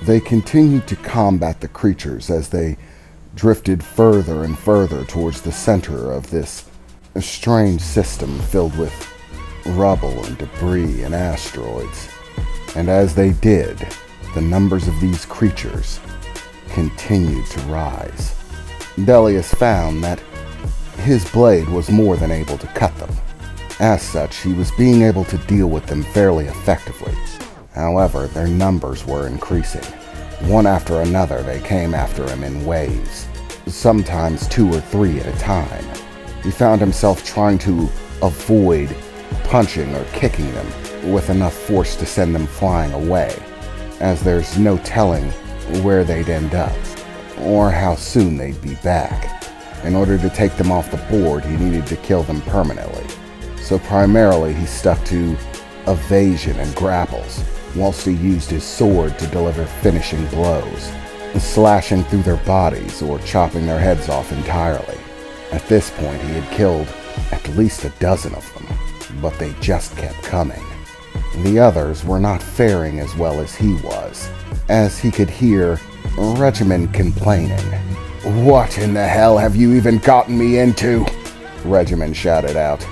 They continued to combat the creatures as they drifted further and further towards the center of this strange system filled with rubble and debris and asteroids. And as they did, the numbers of these creatures continued to rise. Delius found that his blade was more than able to cut them. As such, he was being able to deal with them fairly effectively. However, their numbers were increasing. One after another, they came after him in waves, sometimes 2 or 3 at a time. He found himself trying to avoid punching or kicking them with enough force to send them flying away, as there's no telling where they'd end up, or how soon they'd be back. In order to take them off the board, he needed to kill them permanently. So primarily he stuck to evasion and grapples, whilst he used his sword to deliver finishing blows, slashing through their bodies or chopping their heads off entirely. At this point he had killed at least a dozen of them, but they just kept coming. The others were not faring as well as he was, as he could hear Regiment complaining. "What in the hell have you even gotten me into?" Regiment shouted out.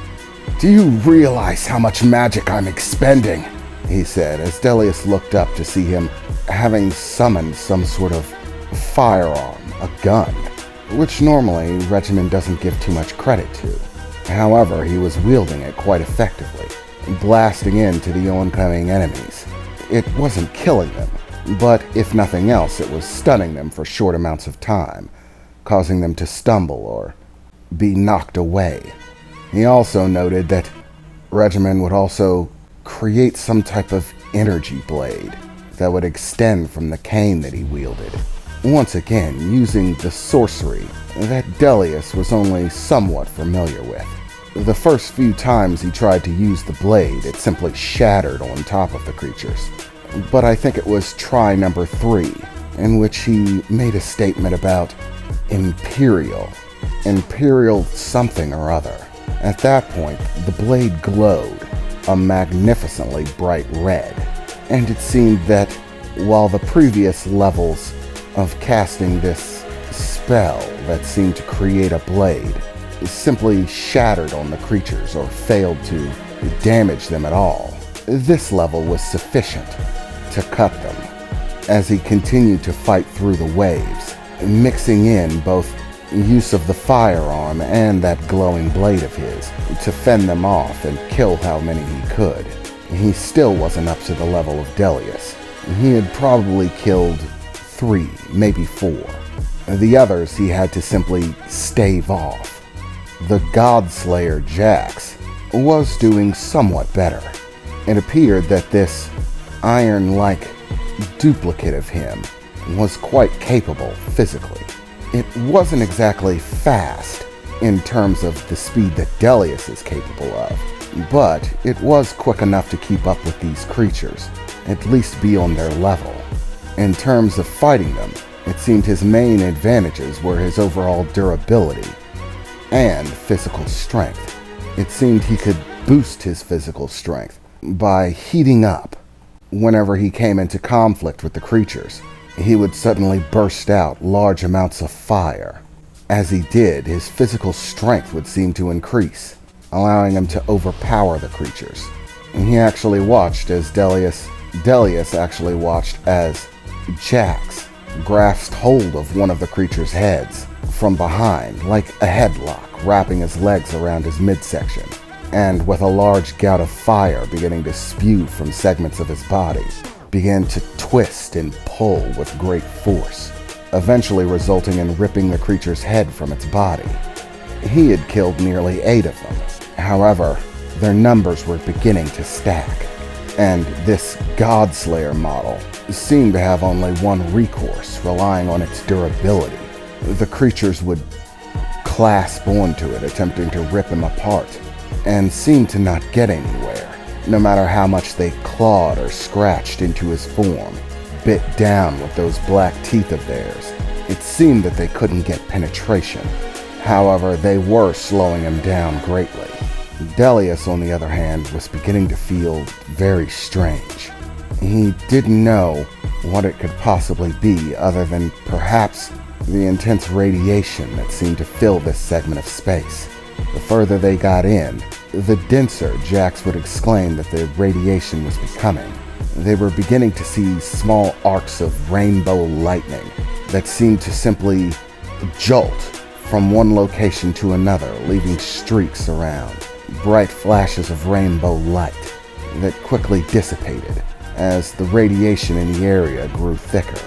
"Do you realize how much magic I'm expending?" he said, as Delius looked up to see him having summoned some sort of firearm, a gun, which normally Regiment doesn't give too much credit to. However, he was wielding it quite effectively, blasting into the oncoming enemies. It wasn't killing them, but if nothing else, it was stunning them for short amounts of time, causing them to stumble or be knocked away. He also noted that Regiment would also create some type of energy blade that would extend from the cane that he wielded, once again using the sorcery that Delius was only somewhat familiar with. The first few times he tried to use the blade, it simply shattered on top of the creatures. But I think it was try number 3, in which he made a statement about Imperial something or other. At that point, the blade glowed a magnificently bright red, and it seemed that while the previous levels of casting this spell that seemed to create a blade simply shattered on the creatures or failed to damage them at all, this level was sufficient to cut them. As he continued to fight through the waves, mixing in both use of the firearm and that glowing blade of his to fend them off and kill how many he could, he still wasn't up to the level of Delius. He had probably killed 3, maybe 4. The others he had to simply stave off. The Godslayer Jax was doing somewhat better. It appeared that this iron-like duplicate of him was quite capable physically. It wasn't exactly fast in terms of the speed that Delius is capable of, but it was quick enough to keep up with these creatures, at least be on their level. In terms of fighting them, it seemed his main advantages were his overall durability and physical strength. It seemed he could boost his physical strength by heating up. Whenever he came into conflict with the creatures, he would suddenly burst out large amounts of fire. As he did, his physical strength would seem to increase, allowing him to overpower the creatures. And he actually watched as Delius actually watched as Jax grasped hold of one of the creature's heads from behind, like a headlock, wrapping his legs around his midsection, and with a large gout of fire beginning to spew from segments of his body, began to twist and pull with great force, eventually resulting in ripping the creature's head from its body. He had killed nearly 8 of them. However, their numbers were beginning to stack, and this Godslayer model seemed to have only one recourse, relying on its durability. The creatures would clasp onto it, attempting to rip him apart, and seemed to not get anywhere, no matter how much they clawed or scratched into his form, bit down with those black teeth of theirs. It seemed that they couldn't get penetration. However, they were slowing him down greatly. Delius, on the other hand, was beginning to feel very strange. He didn't know what it could possibly be other than perhaps the intense radiation that seemed to fill this segment of space. The further they got in, the denser Jax would exclaim that the radiation was becoming. They were beginning to see small arcs of rainbow lightning that seemed to simply jolt from one location to another, leaving streaks around, bright flashes of rainbow light that quickly dissipated as the radiation in the area grew thicker.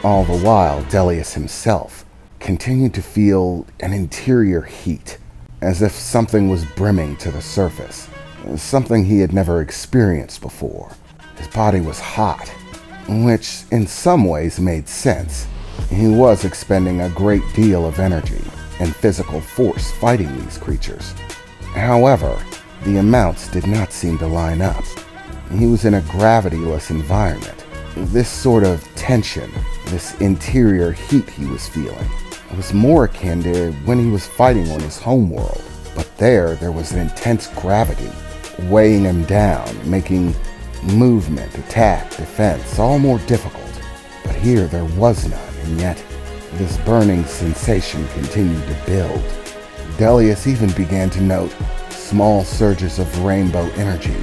All the while, Delius himself continued to feel an interior heat, as if something was brimming to the surface, something he had never experienced before. His body was hot, which in some ways made sense. He was expending a great deal of energy and physical force fighting these creatures. However, the amounts did not seem to line up. He was in a gravity-less environment. This sort of tension, this interior heat he was feeling, was more akin to when he was fighting on his homeworld. But there was an intense gravity weighing him down, making movement, attack, defense all more difficult. But here there was none, and yet this burning sensation continued to build. Delius even began to note small surges of rainbow energy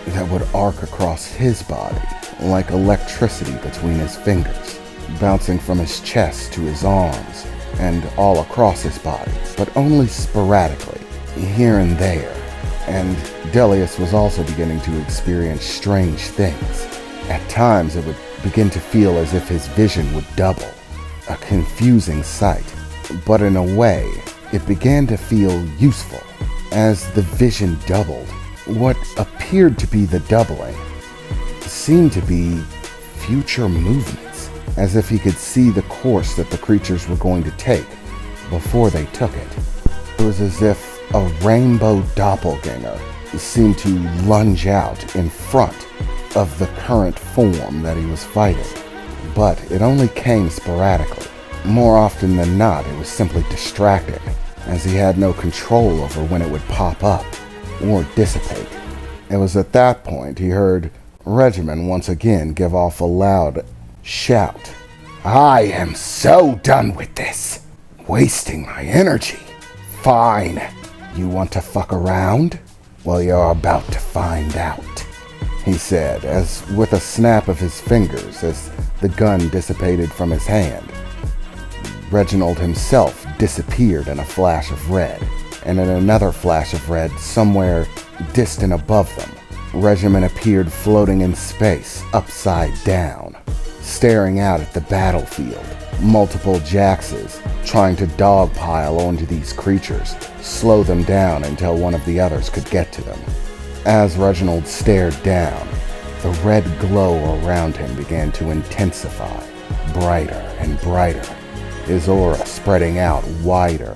that would arc across his body like electricity between his fingers, bouncing from his chest to his arms and all across his body, but only sporadically, here and there. And Delius was also beginning to experience strange things. At times it would begin to feel as if his vision would double, a confusing sight. But in a way, it began to feel useful. As the vision doubled, what appeared to be the doubling seemed to be future movements, as if he could see the course that the creatures were going to take before they took it. It was as if a rainbow doppelganger seemed to lunge out in front of the current form that he was fighting. But it only came sporadically. More often than not, it was simply distracting, as he had no control over when it would pop up or dissipate. It was at that point he heard Regimen once again give off a loud shout. "I am so done with this! Wasting my energy! Fine! You want to fuck around? Well, you're about to find out," he said, as with a snap of his fingers as the gun dissipated from his hand. Reginald himself disappeared in a flash of red, and in another flash of red somewhere distant above them, Regimen appeared floating in space, upside down, staring out at the battlefield. Multiple Jaxes trying to dogpile onto these creatures, slow them down until one of the others could get to them. As Reginald stared down, the red glow around him began to intensify, brighter and brighter, his aura spreading out wider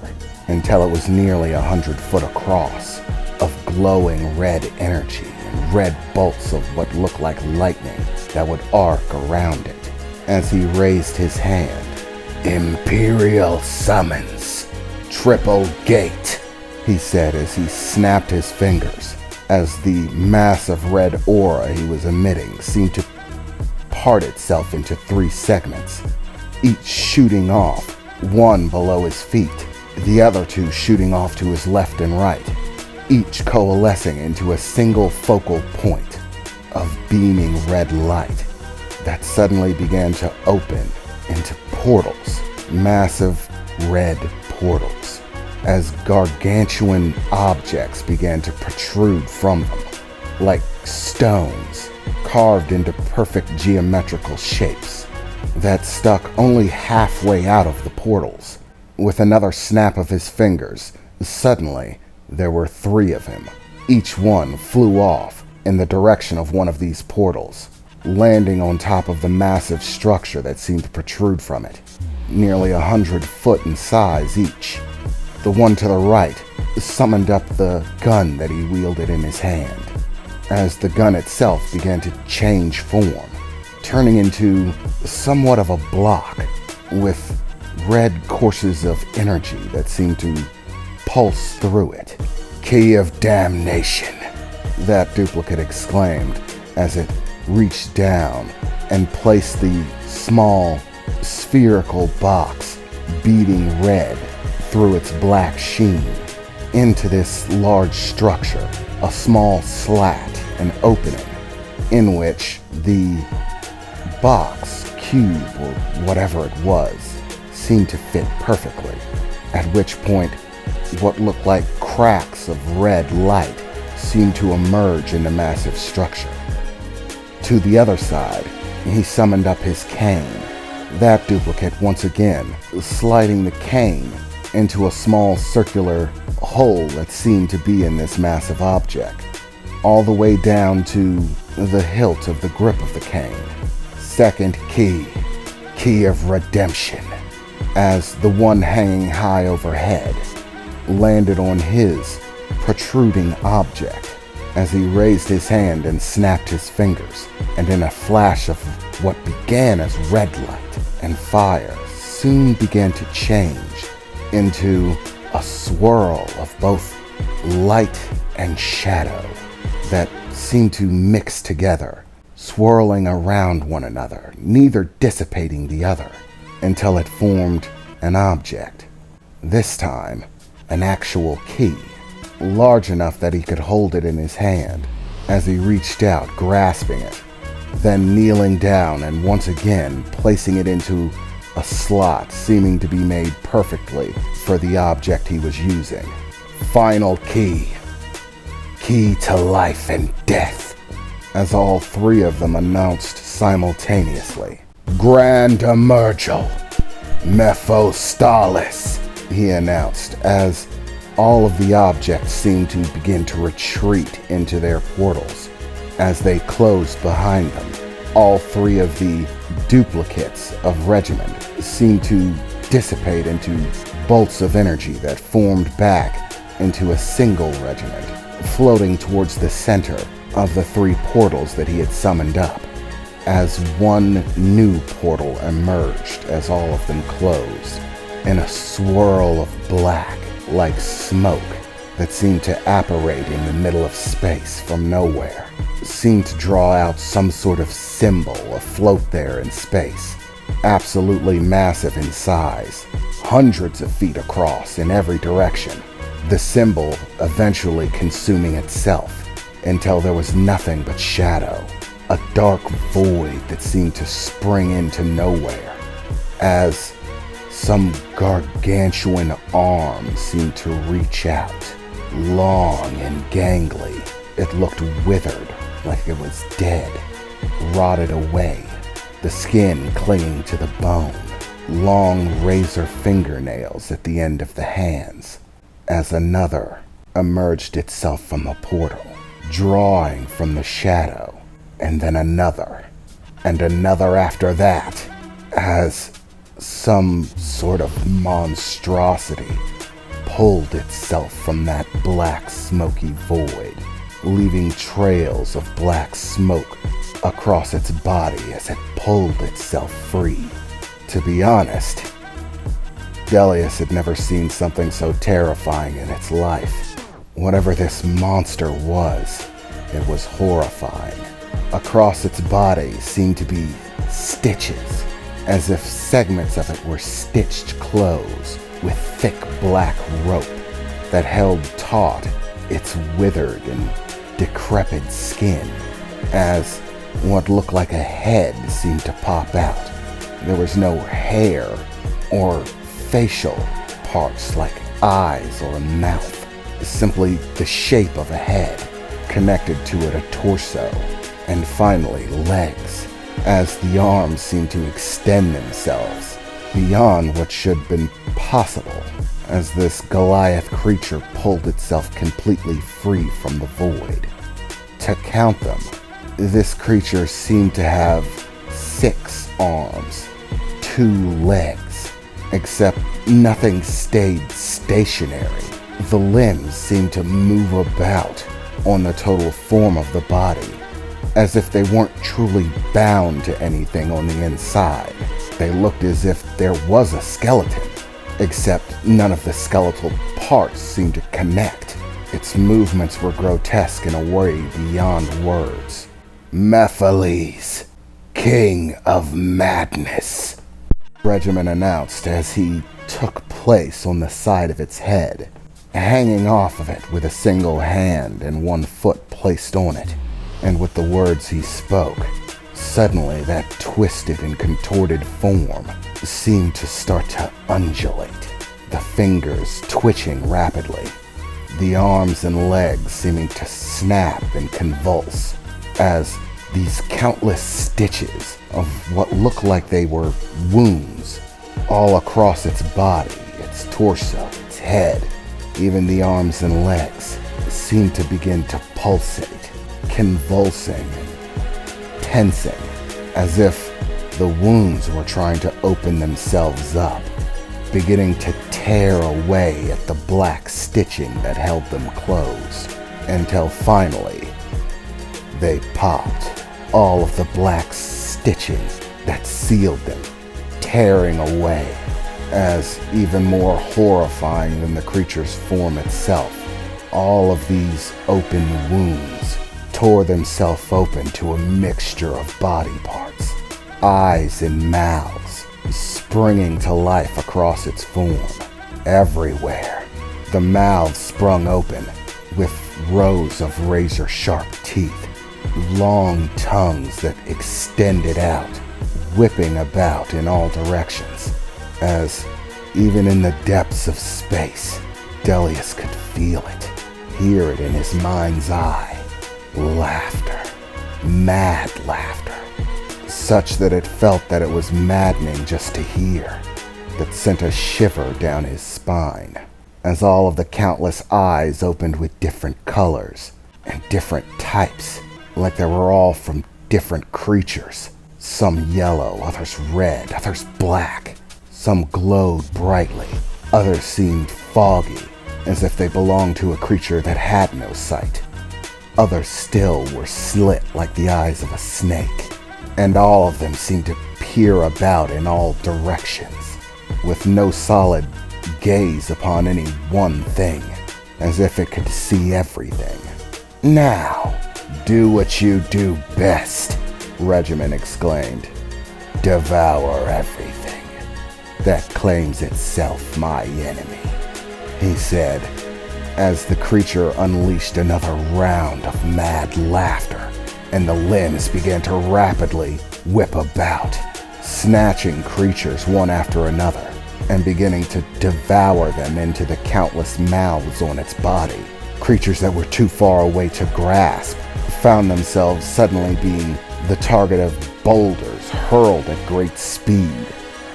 until it was nearly 100 foot across, of glowing red energy and red bolts of what looked like lightning that would arc around it. As he raised his hand, "Imperial summons, triple gate," he said as he snapped his fingers, as the massive red aura he was emitting seemed to part itself into 3 segments, each shooting off, one below his feet, the other 2 shooting off to his left and right, each coalescing into a single focal point of beaming red light that suddenly began to open into portals, massive red portals, as gargantuan objects began to protrude from them, like stones carved into perfect geometrical shapes that stuck only halfway out of the portals. With another snap of his fingers, suddenly there were 3 of him. Each one flew off in the direction of one of these portals, landing on top of the massive structure that seemed to protrude from it, nearly 100 foot in size each. The one to the right summoned up the gun that he wielded in his hand, as the gun itself began to change form, turning into somewhat of a block with red courses of energy that seemed to pulse through it. "Key of damnation," that duplicate exclaimed as it reached down and placed the small spherical box beading red through its black sheen into this large structure, a small slat, an opening, in which the box, cube, or whatever it was, seemed to fit perfectly, at which point what looked like cracks of red light seemed to emerge in the massive structure. To the other side, he summoned up his cane, that duplicate once again sliding the cane into a small circular hole that seemed to be in this massive object, all the way down to the hilt of the grip of the cane. Second key, key of redemption, as the one hanging high overhead landed on his protruding object as he raised his hand and snapped his fingers, and in a flash of what began as red light and fire soon began to change into a swirl of both light and shadow that seemed to mix together, swirling around one another, neither dissipating the other, until it formed an object. This time, an actual key, large enough that he could hold it in his hand as he reached out, grasping it, then kneeling down and once again placing it into a slot seeming to be made perfectly for the object he was using. Final key. Key to life and death, as all three of them announced simultaneously. Grand Emergel. Mephostalis, he announced, as all of the objects seemed to begin to retreat into their portals. As they closed behind them, all three of the duplicates of Regiment seemed to dissipate into bolts of energy that formed back into a single regiment, floating towards the center of the three portals that he had summoned up, as one new portal emerged as all of them closed, in a swirl of black like smoke that seemed to apparate in the middle of space from nowhere, seemed to draw out some sort of symbol afloat there in space, absolutely massive in size, hundreds of feet across in every direction, the symbol eventually consuming itself until there was nothing but shadow, a dark void that seemed to spring into nowhere, as some gargantuan arm seemed to reach out, long and gangly. It looked withered, like it was dead, rotted away, the skin clinging to the bone, long razor fingernails at the end of the hands, as another emerged itself from a portal, drawing from the shadow, and then another, and another after that, as some sort of monstrosity pulled itself from that black smoky void, leaving trails of black smoke across its body as it pulled itself free. To be honest, Delius had never seen something so terrifying in its life. Whatever this monster was, it was horrifying. Across its body seemed to be stitches, as if segments of it were stitched close with thick black rope that held taut its withered and decrepit skin, as what looked like a head seemed to pop out. There was no hair or facial parts like eyes or a mouth, simply the shape of a head, connected to it a torso, and finally legs, as the arms seemed to extend themselves beyond what should have been possible, as this Goliath creature pulled itself completely free from the void. To count them, this creature seemed to have 6 arms, 2 legs, except nothing stayed stationary. The limbs seemed to move about on the total form of the body, as if they weren't truly bound to anything on the inside. They looked as if there was a skeleton, except none of the skeletal parts seemed to connect. Its movements were grotesque in a way beyond words. Mephiles, King of Madness, Regimen announced as he took place on the side of its head, hanging off of it with a single hand and one foot placed on it. And with the words he spoke, suddenly that twisted and contorted form seemed to start to undulate, the fingers twitching rapidly, the arms and legs seeming to snap and convulse as these countless stitches of what looked like they were wounds all across its body, its torso, its head, even the arms and legs seemed to begin to pulsate, convulsing and tensing, as if the wounds were trying to open themselves up, beginning to tear away at the black stitching that held them closed, until finally they popped, all of the black stitching that sealed them, tearing away, as even more horrifying than the creature's form itself. All of these open wounds tore themselves open to a mixture of body parts, eyes and mouths springing to life across its form. Everywhere, the mouths sprung open with rows of razor-sharp teeth, long tongues that extended out, whipping about in all directions, as even in the depths of space, Delius could feel it, hear it in his mind's eye. Laughter, mad laughter, such that it felt that it was maddening just to hear, that sent a shiver down his spine, as all of the countless eyes opened with different colors and different types, like they were all from different creatures. Some yellow, others red, others black. Some glowed brightly, others seemed foggy, as if they belonged to a creature that had no sight. Others still were slit like the eyes of a snake, and all of them seemed to peer about in all directions, with no solid gaze upon any one thing, as if it could see everything. "Now, do what you do best," Regimen exclaimed. "Devour everything that claims itself my enemy," he said, as the creature unleashed another round of mad laughter, and the limbs began to rapidly whip about, snatching creatures one after another, and beginning to devour them into the countless mouths on its body. Creatures that were too far away to grasp found themselves suddenly being the target of boulders hurled at great speed,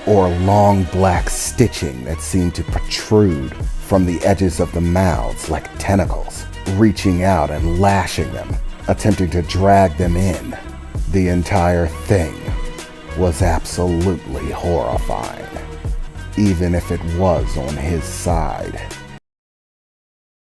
or long black stitching that seemed to protrude from the edges of the mouths like tentacles, reaching out and lashing them, attempting to drag them in. The entire thing was absolutely horrifying, even if it was on his side.